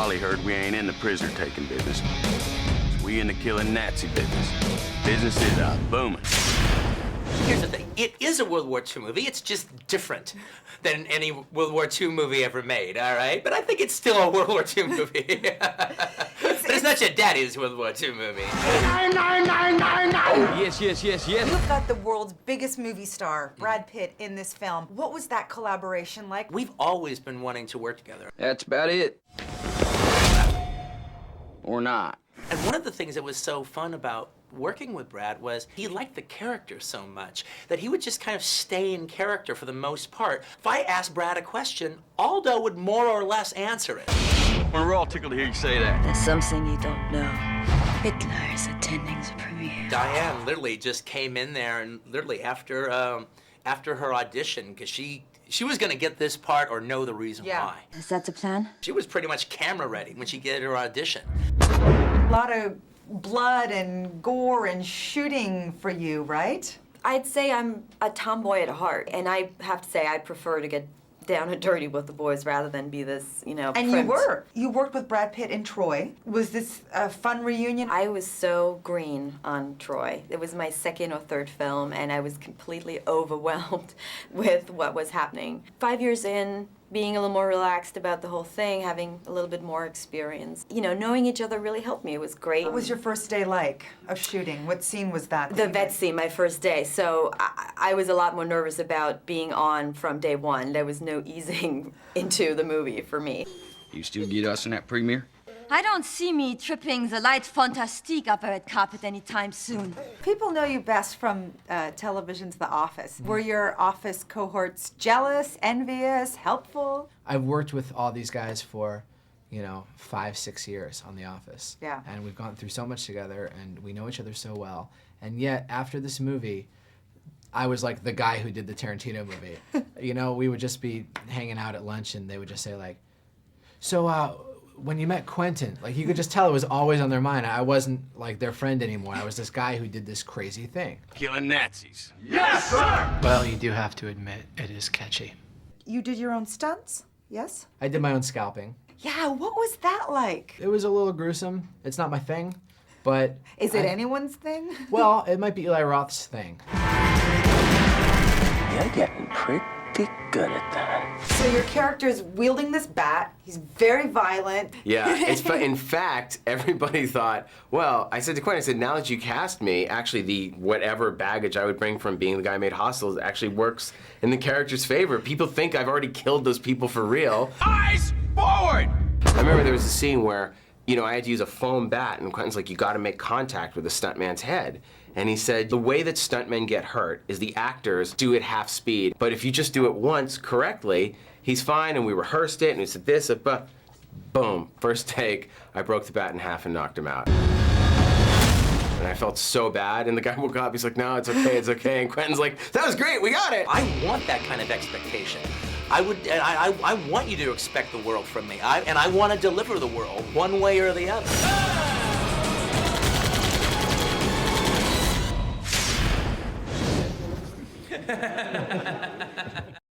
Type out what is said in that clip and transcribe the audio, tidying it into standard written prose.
probably heard we ain't in the prisoner-taking business. We in the killing Nazi business. Business is booming. Here's the thing. It is a World War II movie. It's just different than any World War II movie ever made, all right? But I think it's still a World War II movie. But it's not your daddy's World War II movie. 99999! Oh, yes. You've got the world's biggest movie star, Brad Pitt, in this film. What was that collaboration like? We've always been wanting to work together. That's about it. Or not. And one of the things that was so fun about working with Brad was he liked the character so much that he would just kind of stay in character for the most part. If I asked Brad a question, Aldo would more or less answer it. Well, we're all tickled to hear you say that. There's something you don't know. Hitler's attending the premiere. Diane literally just came in there and literally after her audition, because she was going to get this part or know the reason why. Is that the plan? She was pretty much camera ready when she did her audition. A lot of blood and gore and shooting for you, right? I'd say I'm a tomboy at heart, and I have to say I prefer to get down and dirty with the boys rather than be this, And prince. you were. You worked with Brad Pitt in Troy. Was this a fun reunion? I was so green on Troy. It was my second or third film, and I was completely overwhelmed with what was happening. 5 years in, being a little more relaxed about the whole thing, having a little bit more experience. Knowing each other really helped me. It was great. What was your first day like of shooting? What scene was that? The vet scene, my first day. So I was a lot more nervous about being on from day one. There was no easing into the movie for me. You still get us in that premiere? I don't see me tripping the light fantastique up red carpet anytime soon. People know you best from television's The Office. Were your office cohorts jealous, envious, helpful? I've worked with all these guys for, 5, 6 years on The Office. Yeah. And we've gone through so much together, and we know each other so well. And yet, after this movie, I was like the guy who did the Tarantino movie. We would just be hanging out at lunch, and they would just say, like, so, when you met Quentin, you could just tell it was always on their mind. I wasn't, their friend anymore. I was this guy who did this crazy thing. Killing Nazis. Yes, sir! Well, you do have to admit, it is catchy. You did your own stunts, yes? I did my own scalping. Yeah, what was that like? It was a little gruesome. It's not my thing, but... Is it anyone's thing? Well, it might be Eli Roth's thing. You're getting pretty good at that. So your character's wielding this bat. He's very violent. Yeah, in fact, everybody thought, well, I said to Quentin, I said, now that you cast me, actually the whatever baggage I would bring from being the guy who made Hostiles actually works in the character's favor. People think I've already killed those people for real. Eyes forward! I remember there was a scene where, I had to use a foam bat, and Quentin's like, you gotta make contact with the stuntman's head. And he said, the way that stuntmen get hurt is the actors do it half speed. But if you just do it once correctly, he's fine, and we rehearsed it, and we said this, but boom, first take, I broke the bat in half and knocked him out. And I felt so bad, and the guy woke up, he's like, no, it's okay, and Quentin's like, that was great, we got it! I want that kind of expectation. I want you to expect the world from me, and I want to deliver the world one way or the other.